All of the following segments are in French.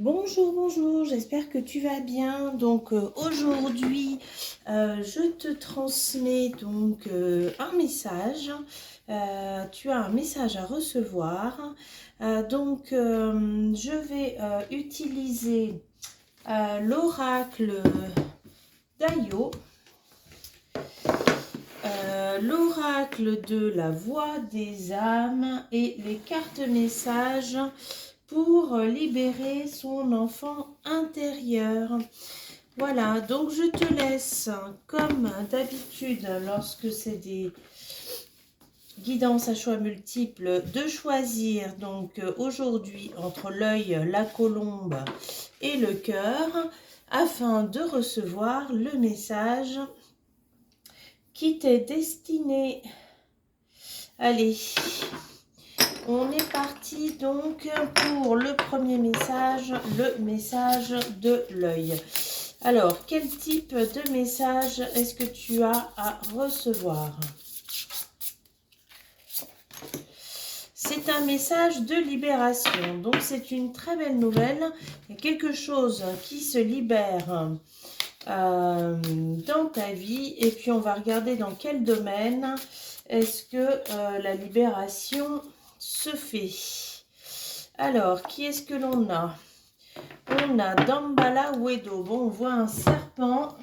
Bonjour, bonjour, j'espère que tu vas bien. Donc aujourd'hui, je te transmets donc un message. Tu as un message à recevoir. Je vais utiliser l'oracle d'Ayo, l'oracle de la voix des âmes et les cartes messages pour libérer son enfant intérieur. Voilà, donc je te laisse, comme d'habitude, lorsque c'est des guidances à choix multiples, de choisir donc aujourd'hui entre l'œil, la colombe et le cœur, afin de recevoir le message qui t'est destiné. Allez, on est parti donc pour le premier message, le message de l'œil. Alors, quel type de message est-ce que tu as à recevoir? C'est un message de libération, donc c'est une très belle nouvelle. Il y a quelque chose qui se libère dans ta vie, et puis on va regarder dans quel domaine est-ce que la libération se fait. Alors, qui est-ce que l'on a? On a Dambala Wedo. Bon, on voit un serpent.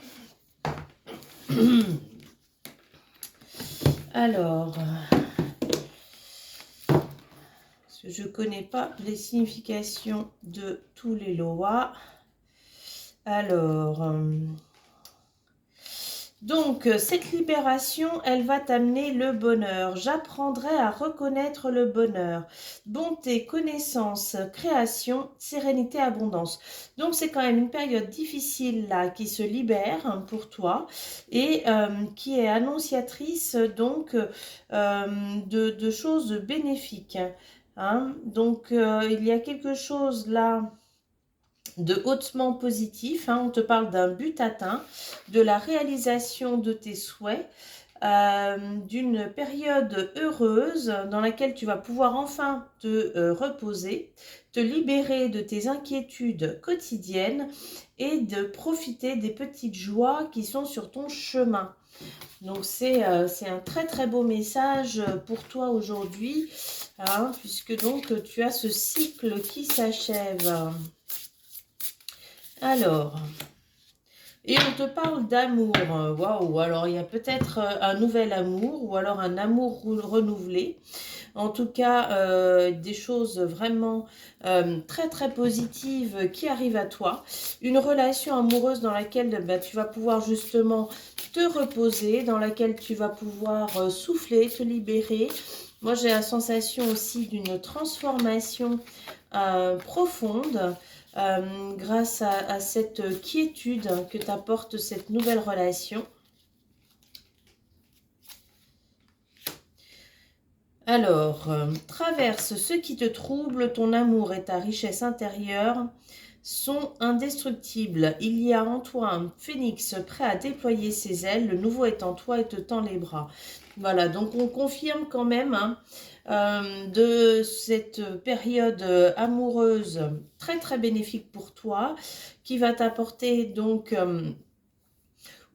Alors, je ne connais pas les significations de tous les loas. Alors, donc, cette libération, elle va t'amener le bonheur. J'apprendrai à reconnaître le bonheur. Bonté, connaissance, création, sérénité, abondance. Donc, c'est quand même une période difficile là qui se libère pour toi et qui est annonciatrice donc de choses bénéfiques. Hein. Donc, il y a quelque chose là de hautement positif, hein. On te parle d'un but atteint, de la réalisation de tes souhaits, d'une période heureuse dans laquelle tu vas pouvoir enfin te reposer, te libérer de tes inquiétudes quotidiennes et de profiter des petites joies qui sont sur ton chemin. Donc c'est un très très beau message pour toi aujourd'hui, hein, puisque donc tu as ce cycle qui s'achève. Alors, et on te parle d'amour. Waouh, alors il y a peut-être un nouvel amour ou alors un amour renouvelé. En tout cas, des choses vraiment très très positives qui arrivent à toi. Une relation amoureuse dans laquelle tu vas pouvoir justement te reposer, dans laquelle tu vas pouvoir souffler, te libérer. Moi, j'ai la sensation aussi d'une transformation profonde. Grâce à cette quiétude que t'apporte cette nouvelle relation. Alors, traverse ce qui te trouble, ton amour et ta richesse intérieure sont indestructibles. Il y a en toi un phénix prêt à déployer ses ailes, le nouveau est en toi et te tend les bras. Voilà, donc on confirme quand même de cette période amoureuse très très bénéfique pour toi, qui va t'apporter donc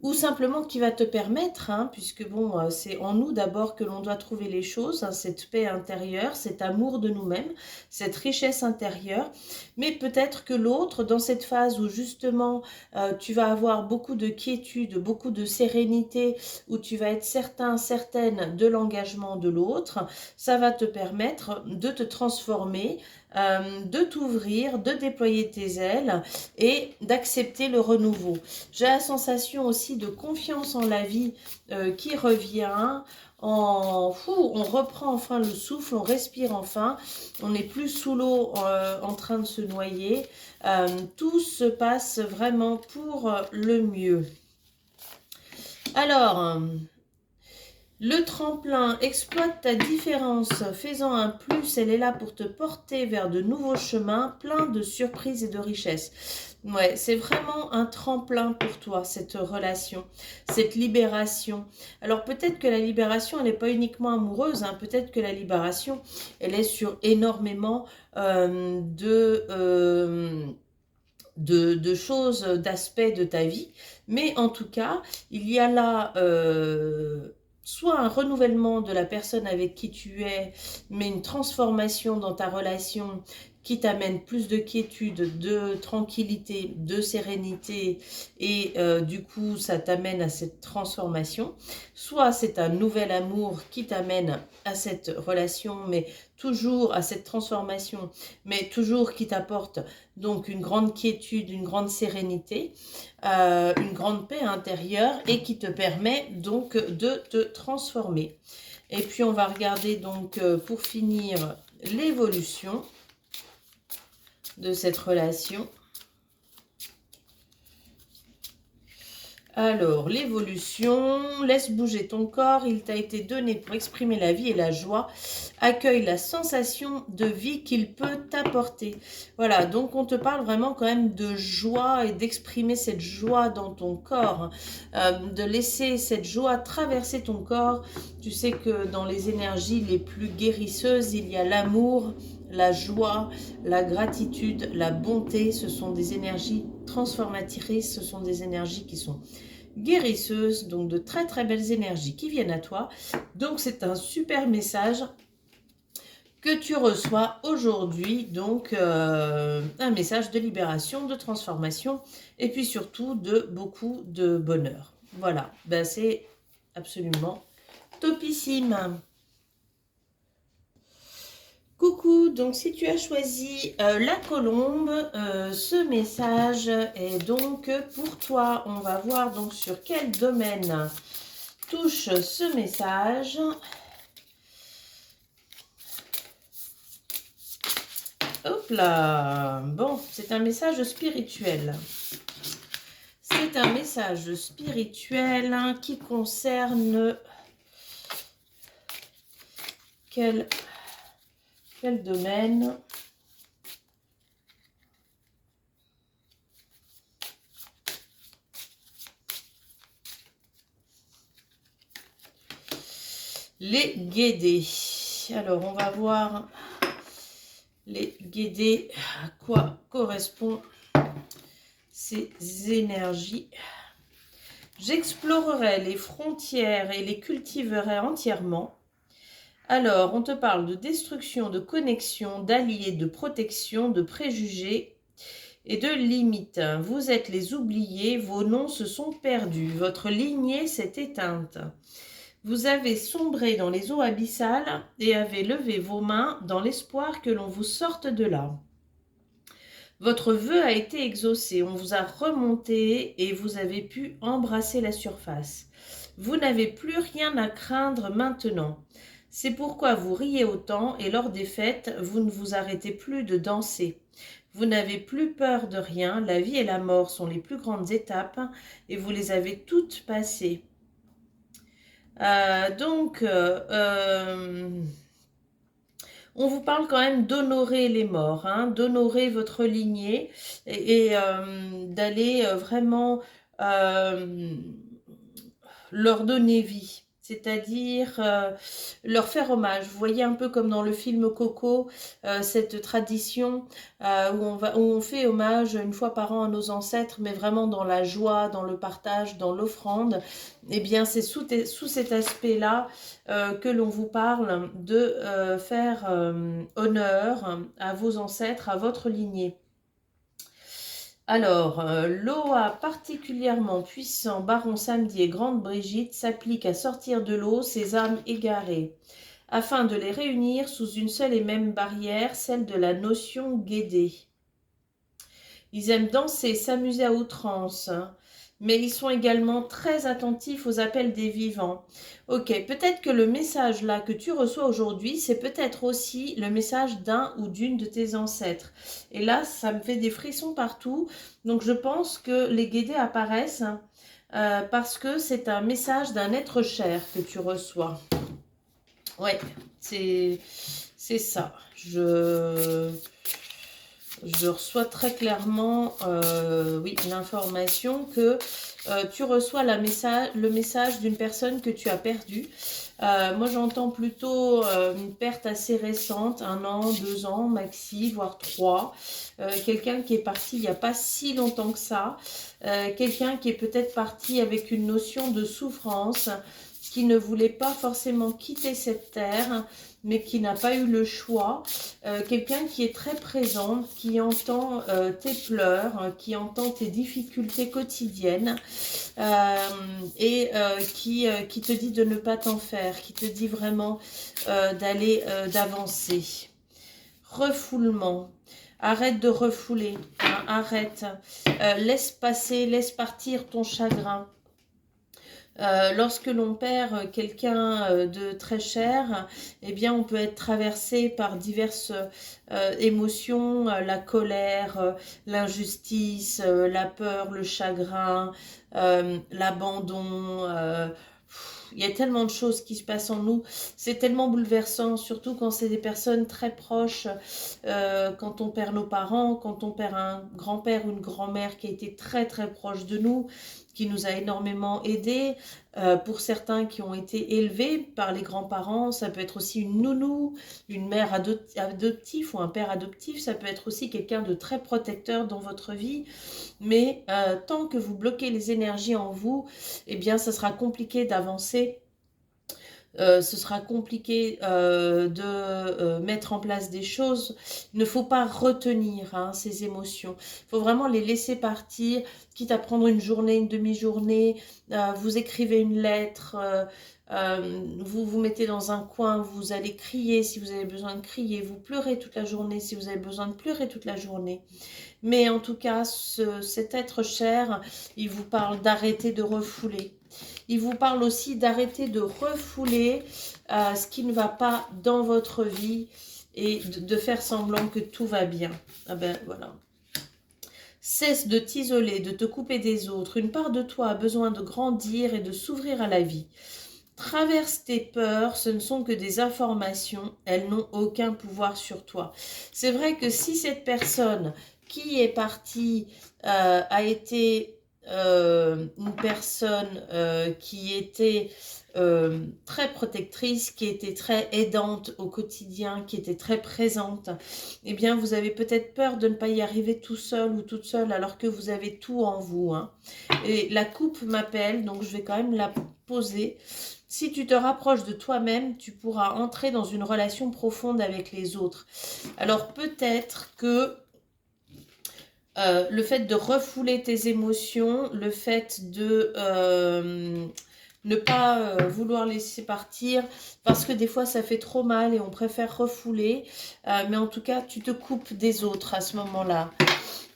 ou simplement qui va te permettre, hein, puisque bon, c'est en nous d'abord que l'on doit trouver les choses, hein, cette paix intérieure, cet amour de nous-mêmes, cette richesse intérieure, mais peut-être que l'autre, dans cette phase où justement tu vas avoir beaucoup de quiétude, beaucoup de sérénité, où tu vas être certain, certaine de l'engagement de l'autre, ça va te permettre de te transformer, de t'ouvrir, de déployer tes ailes et d'accepter le renouveau. J'ai la sensation aussi de confiance en la vie qui revient. On reprend enfin le souffle, on respire enfin, on n'est plus sous l'eau en train de se noyer. Tout se passe vraiment pour le mieux. Alors, le tremplin, exploite ta différence, fais-en un plus, elle est là pour te porter vers de nouveaux chemins, pleins de surprises et de richesses. Ouais, c'est vraiment un tremplin pour toi, cette relation, cette libération. Alors peut-être que la libération, elle n'est pas uniquement amoureuse, hein, peut-être que la libération, elle est sur énormément de choses, d'aspects de ta vie. Mais en tout cas, il y a là soit un renouvellement de la personne avec qui tu es, mais une transformation dans ta relation qui t'amène plus de quiétude, de tranquillité, de sérénité, et du coup, ça t'amène à cette transformation. Soit c'est un nouvel amour qui t'amène à cette relation, mais toujours à cette transformation, mais toujours qui t'apporte donc une grande quiétude, une grande sérénité, une grande paix intérieure, et qui te permet donc de te transformer. Et puis on va regarder donc pour finir l'évolution de cette relation. Alors, l'évolution, laisse bouger ton corps, il t'a été donné pour exprimer la vie et la joie, accueille la sensation de vie qu'il peut t'apporter. Voilà, donc on te parle vraiment quand même de joie et d'exprimer cette joie dans ton corps, de laisser cette joie traverser ton corps. Tu sais que dans les énergies les plus guérisseuses, il y a l'amour, la joie, la gratitude, la bonté. Ce sont des énergies transformatrices, ce sont des énergies qui sont guérisseuses, donc de très très belles énergies qui viennent à toi. Donc c'est un super message que tu reçois aujourd'hui, donc un message de libération, de transformation, et puis surtout de beaucoup de bonheur. Voilà, ben c'est absolument topissime. Coucou, donc si tu as choisi la colombe, ce message est donc pour toi. On va voir donc sur quel domaine touche ce message. Hop là, bon, c'est un message spirituel. C'est un message spirituel qui concerne quel domaine? Les guédés. Alors, on va voir les guédés, à quoi correspondent ces énergies. J'explorerai les frontières et les cultiverai entièrement. Alors, on te parle de destruction, de connexion, d'alliés, de protection, de préjugés et de limites. Vous êtes les oubliés, vos noms se sont perdus, votre lignée s'est éteinte. Vous avez sombré dans les eaux abyssales et avez levé vos mains dans l'espoir que l'on vous sorte de là. Votre vœu a été exaucé, on vous a remonté et vous avez pu embrasser la surface. Vous n'avez plus rien à craindre maintenant. C'est pourquoi vous riez autant et lors des fêtes, vous ne vous arrêtez plus de danser. Vous n'avez plus peur de rien, la vie et la mort sont les plus grandes étapes et vous les avez toutes passées. On vous parle quand même d'honorer les morts, hein, d'honorer votre lignée et d'aller vraiment leur donner vie, c'est-à-dire leur faire hommage. Vous voyez un peu comme dans le film Coco, cette tradition où on fait hommage une fois par an à nos ancêtres, mais vraiment dans la joie, dans le partage, dans l'offrande. Eh bien, c'est sous cet aspect-là que l'on vous parle de faire honneur à vos ancêtres, à votre lignée. Alors, Loa particulièrement puissant, Baron Samedi et Grande Brigitte s'appliquent à sortir de l'eau ces âmes égarées, afin de les réunir sous une seule et même barrière, celle de la notion guédée. Ils aiment danser, s'amuser à outrance, mais ils sont également très attentifs aux appels des vivants. Ok, peut-être que le message là que tu reçois aujourd'hui, c'est peut-être aussi le message d'un ou d'une de tes ancêtres. Et là, ça me fait des frissons partout. Donc je pense que les guédés apparaissent parce que c'est un message d'un être cher que tu reçois. Ouais, c'est ça. Je reçois très clairement, oui, l'information que tu reçois le message d'une personne que tu as perdue. Moi, j'entends plutôt une perte assez récente, 1 an, 2 ans, maxi, voire 3. Quelqu'un qui est parti il n'y a pas si longtemps que ça. Quelqu'un qui est peut-être parti avec une notion de souffrance, qui ne voulait pas forcément quitter cette terre, mais qui n'a pas eu le choix. Quelqu'un qui est très présent, qui entend tes pleurs, qui entend tes difficultés quotidiennes et qui te dit de ne pas t'en faire, qui te dit vraiment d'avancer. Refoulement. Arrête de refouler, hein, arrête. Laisse passer, laisse partir ton chagrin. Lorsque l'on perd quelqu'un de très cher, eh bien, on peut être traversé par diverses émotions, la colère, l'injustice, la peur, le chagrin, l'abandon. Il y a tellement de choses qui se passent en nous. C'est tellement bouleversant, surtout quand c'est des personnes très proches, quand on perd nos parents, quand on perd un grand-père ou une grand-mère qui a été très très proche de nous, qui nous a énormément aidés. Pour certains qui ont été élevés par les grands-parents, ça peut être aussi une nounou, une mère adoptive ou un père adoptif, ça peut être aussi quelqu'un de très protecteur dans votre vie. Mais tant que vous bloquez les énergies en vous, eh bien, ça sera compliqué d'avancer. Ce sera compliqué de mettre en place des choses. Il ne faut pas retenir ces émotions. Il faut vraiment les laisser partir, quitte à prendre une journée, une demi-journée. Vous écrivez une lettre, vous vous mettez dans un coin, vous allez crier si vous avez besoin de crier, vous pleurez toute la journée si vous avez besoin de pleurer toute la journée. Mais en tout cas, cet être cher, il vous parle d'arrêter de refouler. Il vous parle aussi d'arrêter de refouler ce qui ne va pas dans votre vie et de faire semblant que tout va bien. Ah ben voilà. Cesse de t'isoler, de te couper des autres. Une part de toi a besoin de grandir et de s'ouvrir à la vie. Traverse tes peurs, ce ne sont que des informations, elles n'ont aucun pouvoir sur toi. C'est vrai que si cette personne qui est partie a été une personne qui était très protectrice, qui était très aidante au quotidien, qui était très présente, eh bien vous avez peut-être peur de ne pas y arriver tout seul ou toute seule alors que vous avez tout en vous. Et la coupe m'appelle, donc je vais quand même la poser. Si tu te rapproches de toi-même, tu pourras entrer dans une relation profonde avec les autres. Alors peut-être que le fait de refouler tes émotions, le fait de ne pas vouloir laisser partir, parce que des fois ça fait trop mal et on préfère refouler, mais en tout cas tu te coupes des autres à ce moment-là.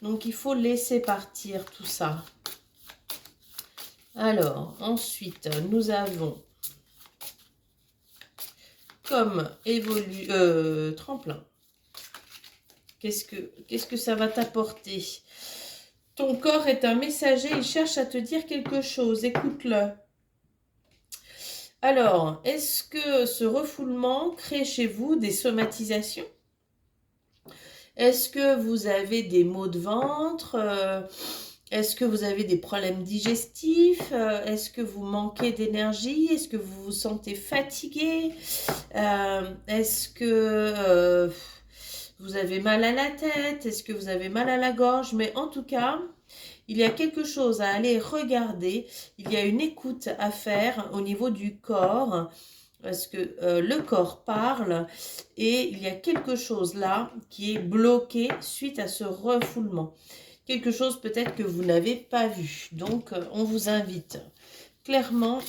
Donc il faut laisser partir tout ça. Alors ensuite nous avons comme tremplin. Qu'est-ce que ça va t'apporter? Ton corps est un messager, il cherche à te dire quelque chose, écoute-le. Alors, est-ce que ce refoulement crée chez vous des somatisations? Est-ce que vous avez des maux de ventre? Est-ce que vous avez des problèmes digestifs? Est-ce que vous manquez d'énergie? Est-ce que vous vous sentez fatigué? Est-ce que vous avez mal à la tête? Est-ce que vous avez mal à la gorge? Mais en tout cas, il y a quelque chose à aller regarder. Il y a une écoute à faire au niveau du corps. Parce que le corps parle et il y a quelque chose là qui est bloqué suite à ce refoulement. Quelque chose peut-être que vous n'avez pas vu. Donc, on vous invite clairement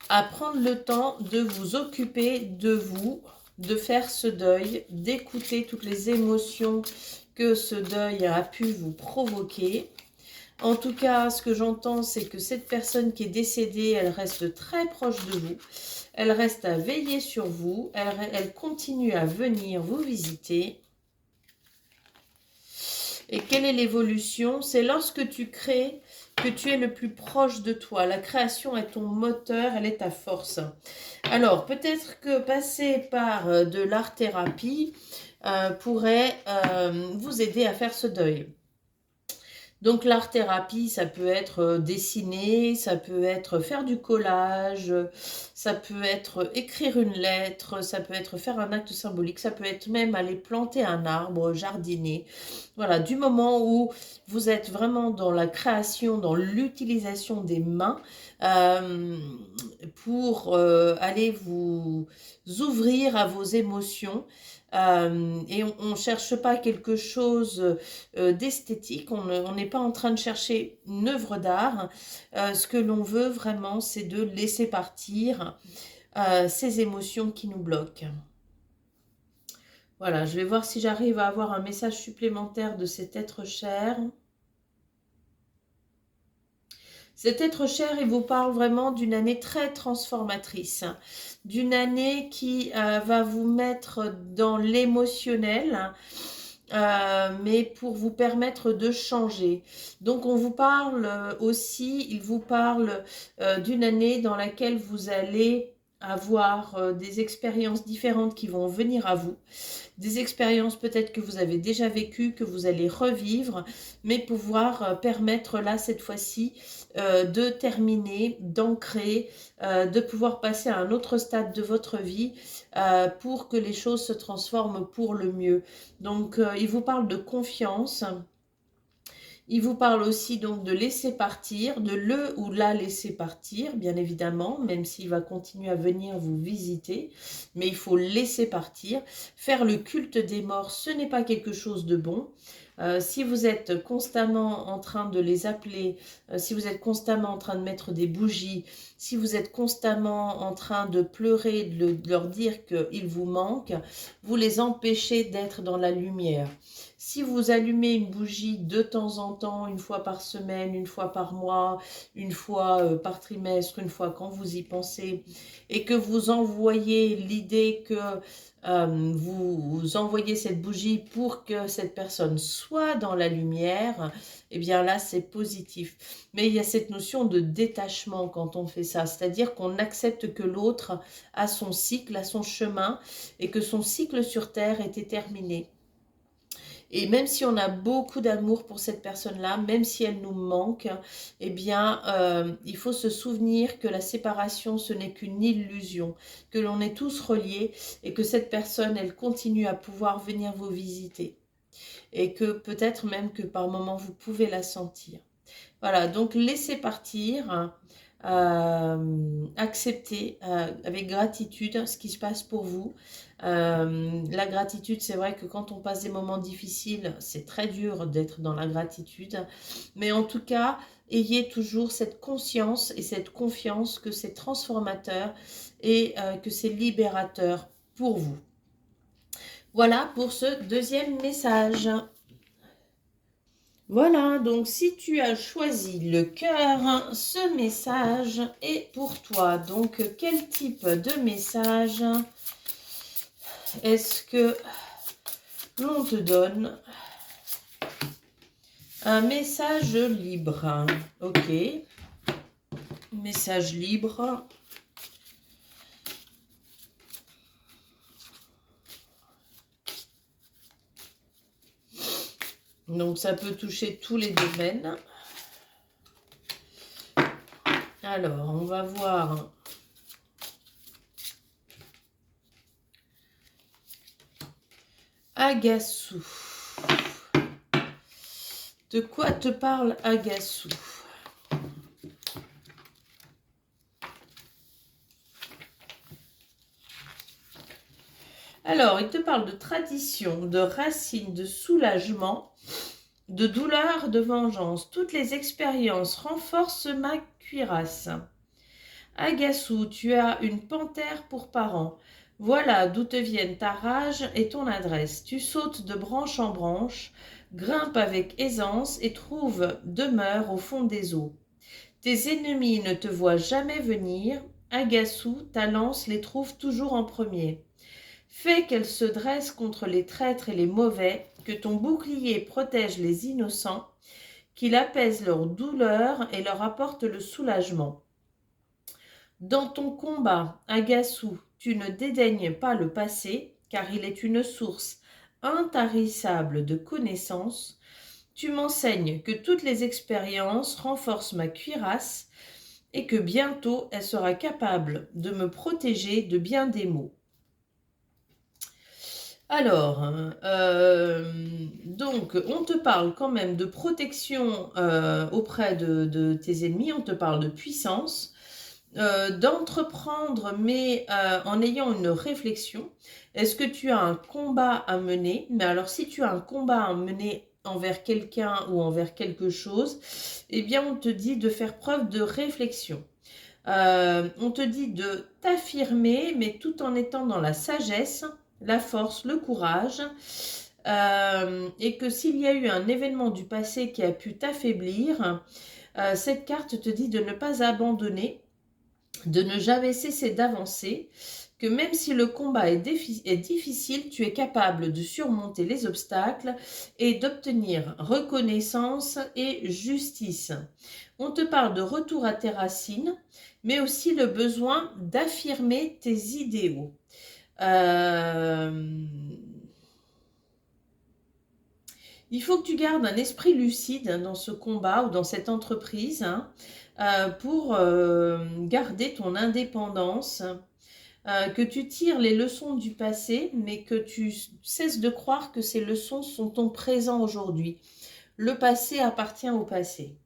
à prendre le temps de vous occuper de vous, de faire ce deuil, d'écouter toutes les émotions que ce deuil a pu vous provoquer. En tout cas, ce que j'entends, c'est que cette personne qui est décédée, elle reste très proche de vous. Elle reste à veiller sur vous. Elle continue à venir vous visiter. Et quelle est l'évolution? C'est lorsque tu crées que tu es le plus proche de toi. La création est ton moteur, elle est ta force. Alors, peut-être que passer par de l'art-thérapie, pourrait vous aider à faire ce deuil. Donc l'art-thérapie, ça peut être dessiner, ça peut être faire du collage, ça peut être écrire une lettre, ça peut être faire un acte symbolique, ça peut être même aller planter un arbre, jardiner. Voilà, du moment où vous êtes vraiment dans la création, dans l'utilisation des mains, euh, pour aller vous ouvrir à vos émotions. Et on ne cherche pas quelque chose d'esthétique, on n'est pas en train de chercher une œuvre d'art. Ce que l'on veut vraiment, c'est de laisser partir ces émotions qui nous bloquent. Voilà, je vais voir si j'arrive à avoir un message supplémentaire de cet être cher. Cet être cher, il vous parle vraiment d'une année très transformatrice, d'une année qui va vous mettre dans l'émotionnel, mais pour vous permettre de changer. Donc on vous parle aussi, il vous parle d'une année dans laquelle vous allez avoir des expériences différentes qui vont venir à vous, des expériences peut-être que vous avez déjà vécues, que vous allez revivre, mais pouvoir permettre là cette fois-ci de terminer, d'ancrer, de pouvoir passer à un autre stade de votre vie pour que les choses se transforment pour le mieux. Donc il vous parle de confiance. Il vous parle aussi donc de laisser partir, de le ou la laisser partir, bien évidemment, même s'il va continuer à venir vous visiter, mais il faut laisser partir. Faire le culte des morts, ce n'est pas quelque chose de bon. Si vous êtes constamment en train de les appeler, si vous êtes constamment en train de mettre des bougies, si vous êtes constamment en train de pleurer, de leur dire qu'ils vous manquent, vous les empêchez d'être dans la lumière. Si vous allumez une bougie de temps en temps, une fois par semaine, une fois par mois, une fois par trimestre, une fois quand vous y pensez, et que vous envoyez l'idée que vous envoyez cette bougie pour que cette personne soit dans la lumière, eh bien là c'est positif. Mais il y a cette notion de détachement quand on fait ça, c'est-à-dire qu'on accepte que l'autre a son cycle, a son chemin, et que son cycle sur Terre était terminé. Et même si on a beaucoup d'amour pour cette personne-là, même si elle nous manque, eh bien, il faut se souvenir que la séparation, ce n'est qu'une illusion, que l'on est tous reliés et que cette personne, elle continue à pouvoir venir vous visiter. Et que peut-être même que par moment, vous pouvez la sentir. Voilà, donc laissez partir, acceptez avec gratitude ce qui se passe pour vous. La gratitude, c'est vrai que quand on passe des moments difficiles, c'est très dur d'être dans la gratitude. Mais en tout cas, ayez toujours cette conscience et cette confiance que c'est transformateur et que c'est libérateur pour vous. Voilà pour ce deuxième message. Voilà, donc si tu as choisi le cœur, ce message est pour toi. Donc, quel type de message est-ce que l'on te donne? Un message libre. Ok. Message libre. Donc, ça peut toucher tous les domaines. Alors, on va voir. Agassou. De quoi te parle Agassou? Alors, il te parle de tradition, de racines, de soulagement, de douleur, de vengeance. Toutes les expériences renforcent ma cuirasse. Agassou, tu as une panthère pour parent. Voilà d'où te viennent ta rage et ton adresse. Tu sautes de branche en branche, grimpes avec aisance et trouves demeure au fond des eaux. Tes ennemis ne te voient jamais venir. Agassou, ta lance les trouve toujours en premier. Fais qu'elle se dresse contre les traîtres et les mauvais, que ton bouclier protège les innocents, qu'il apaise leur douleur et leur apporte le soulagement. Dans ton combat, Agassou, tu ne dédaignes pas le passé, car il est une source intarissable de connaissances. Tu m'enseignes que toutes les expériences renforcent ma cuirasse et que bientôt elle sera capable de me protéger de bien des maux. Alors, donc, on te parle quand même de protection auprès de tes ennemis, on te parle de puissance, d'entreprendre, mais en ayant une réflexion. Est-ce que tu as un combat à mener? Mais alors, si tu as un combat à mener envers quelqu'un ou envers quelque chose, eh bien, on te dit de faire preuve de réflexion. On te dit de t'affirmer, mais tout en étant dans la sagesse, la force, le courage, et que s'il y a eu un événement du passé qui a pu t'affaiblir, cette carte te dit de ne pas abandonner, de ne jamais cesser d'avancer, que même si le combat est difficile, tu es capable de surmonter les obstacles et d'obtenir reconnaissance et justice. On te parle de retour à tes racines, mais aussi le besoin d'affirmer tes idéaux. Il faut que tu gardes un esprit lucide dans ce combat ou dans cette entreprise, hein, pour garder ton indépendance, que tu tires les leçons du passé, mais que tu cesses de croire que ces leçons sont ton présent aujourd'hui. Le passé appartient au passé.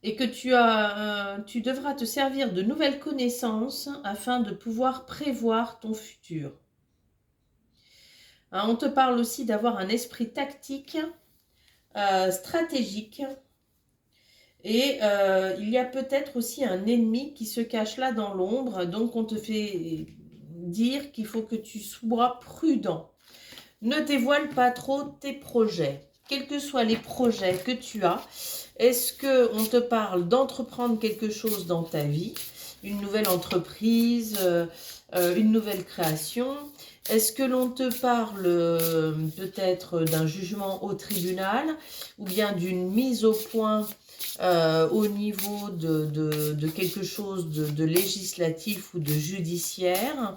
Et que tu devras te servir de nouvelles connaissances afin de pouvoir prévoir ton futur. Hein, on te parle aussi d'avoir un esprit tactique, stratégique. Et il y a peut-être aussi un ennemi qui se cache là dans l'ombre. Donc on te fait dire qu'il faut que tu sois prudent. Ne dévoile pas trop tes projets. Quels que soient les projets que tu as, est-ce qu'on te parle d'entreprendre quelque chose dans ta vie? Une nouvelle entreprise, une nouvelle création? Est-ce que l'on te parle peut-être d'un jugement au tribunal ou bien d'une mise au point au niveau de quelque chose de législatif ou de judiciaire?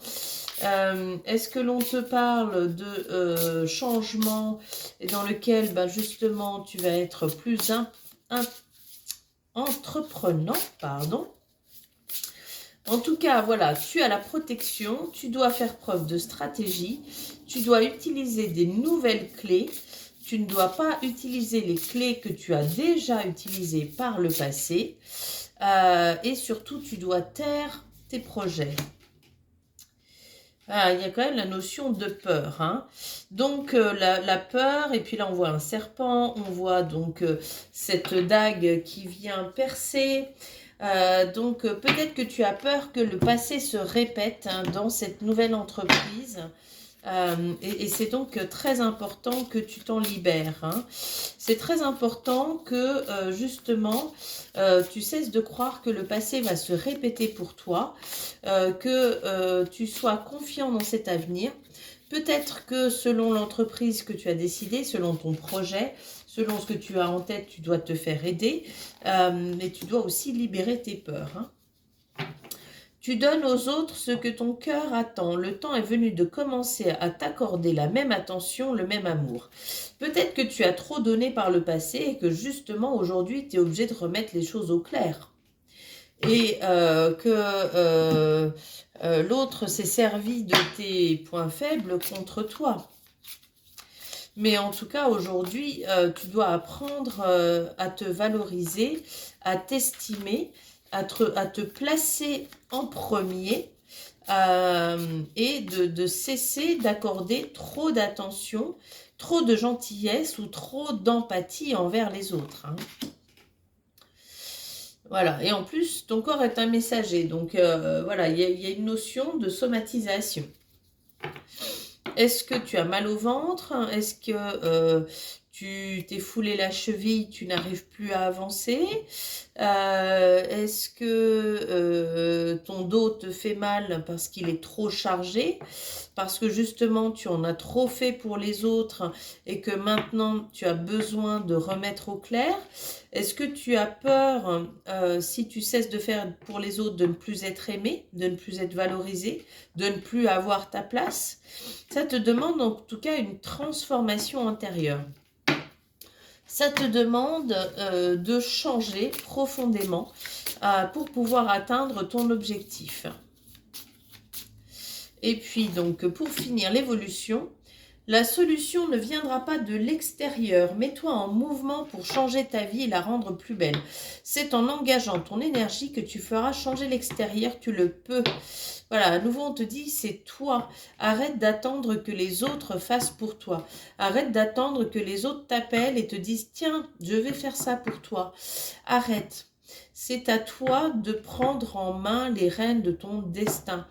Est-ce que l'on te parle de changement dans lequel justement tu vas être plus entreprenant, pardon. En tout cas, voilà, tu as la protection, tu dois faire preuve de stratégie, tu dois utiliser des nouvelles clés, tu ne dois pas utiliser les clés que tu as déjà utilisées par le passé, et surtout, tu dois taire tes projets. Ah, il y a quand même la notion de peur, hein. Donc la peur, et puis là on voit un serpent, on voit donc cette dague qui vient percer. Donc peut-être que tu as peur que le passé se répète, hein, dans cette nouvelle entreprise. Et c'est donc très important que tu t'en libères, hein. C'est très important que justement tu cesses de croire que le passé va se répéter pour toi, que tu sois confiant dans cet avenir. Peut-être que selon l'entreprise que tu as décidé, selon ton projet, selon ce que tu as en tête, tu dois te faire aider, mais tu dois aussi libérer tes peurs, hein. Tu donnes aux autres ce que ton cœur attend. Le temps est venu de commencer à t'accorder la même attention, le même amour. Peut-être que tu as trop donné par le passé et que justement aujourd'hui tu es obligé de remettre les choses au clair. Et que l'autre s'est servi de tes points faibles contre toi. Mais en tout cas, aujourd'hui, tu dois apprendre à te valoriser, à t'estimer, à te placer en premier, et de cesser d'accorder trop d'attention, trop de gentillesse ou trop d'empathie envers les autres, hein. Voilà, et en plus, ton corps est un messager, donc voilà, il y a une notion de somatisation. Est-ce que tu as mal au ventre? Est-ce que tu t'es foulé la cheville, tu n'arrives plus à avancer? Est-ce que ton dos te fait mal parce qu'il est trop chargé? Parce que justement tu en as trop fait pour les autres et que maintenant tu as besoin de remettre au clair? Est-ce que tu as peur, si tu cesses de faire pour les autres, de ne plus être aimé, de ne plus être valorisé, de ne plus avoir ta place? Ça te demande en tout cas une transformation intérieure. Ça te demande de changer profondément pour pouvoir atteindre ton objectif. Et puis donc pour finir l'évolution, la solution ne viendra pas de l'extérieur. Mets-toi en mouvement pour changer ta vie et la rendre plus belle. C'est en engageant ton énergie que tu feras changer l'extérieur. Tu le peux. Voilà, à nouveau on te dit, c'est toi. Arrête d'attendre que les autres fassent pour toi. Arrête d'attendre que les autres t'appellent et te disent, tiens, je vais faire ça pour toi. Arrête. C'est à toi de prendre en main les rênes de ton destin.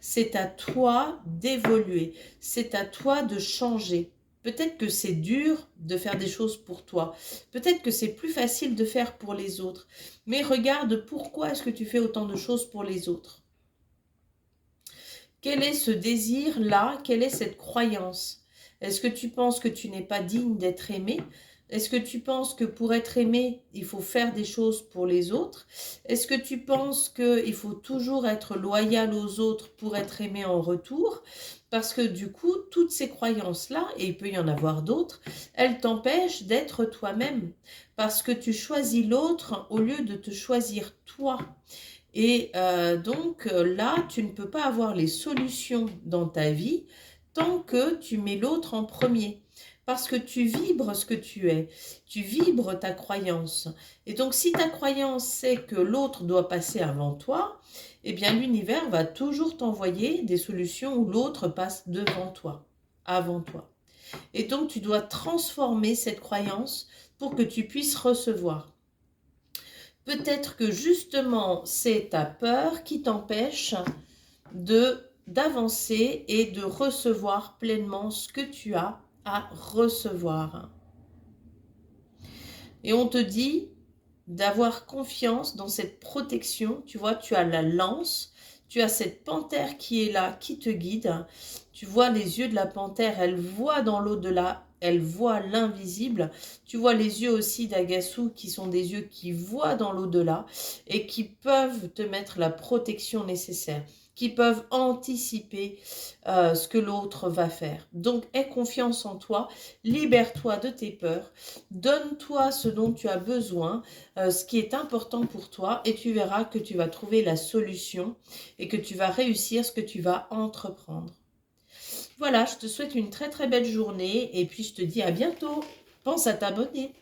C'est à toi d'évoluer. C'est à toi de changer. Peut-être que c'est dur de faire des choses pour toi. Peut-être que c'est plus facile de faire pour les autres. Mais regarde, pourquoi est-ce que tu fais autant de choses pour les autres? Quel est ce désir-là? Quelle est cette croyance? Est-ce que tu penses que tu n'es pas digne d'être aimé? Est-ce que tu penses que pour être aimé, il faut faire des choses pour les autres? Est-ce que tu penses qu'il faut toujours être loyal aux autres pour être aimé en retour? Parce que du coup, toutes ces croyances-là, et il peut y en avoir d'autres, elles t'empêchent d'être toi-même. Parce que tu choisis l'autre au lieu de te choisir toi. Et donc là, tu ne peux pas avoir les solutions dans ta vie tant que tu mets l'autre en premier. Parce que tu vibres ce que tu es, tu vibres ta croyance. Et donc si ta croyance c'est que l'autre doit passer avant toi, eh bien l'univers va toujours t'envoyer des solutions où l'autre passe devant toi, avant toi. Et donc tu dois transformer cette croyance pour que tu puisses recevoir. Peut-être que justement, c'est ta peur qui t'empêche d'avancer et de recevoir pleinement ce que tu as à recevoir. Et on te dit d'avoir confiance dans cette protection. Tu vois, tu as la lance, tu as cette panthère qui est là, qui te guide. Tu vois les yeux de la panthère, elle voit dans l'au-delà, elle voit l'invisible. Tu vois les yeux aussi d'Agasu qui sont des yeux qui voient dans l'au-delà et qui peuvent te mettre la protection nécessaire, qui peuvent anticiper ce que l'autre va faire. Donc, aie confiance en toi, libère-toi de tes peurs, donne-toi ce dont tu as besoin, ce qui est important pour toi, et tu verras que tu vas trouver la solution et que tu vas réussir ce que tu vas entreprendre. Voilà, je te souhaite une très très belle journée et puis je te dis à bientôt. Pense à t'abonner.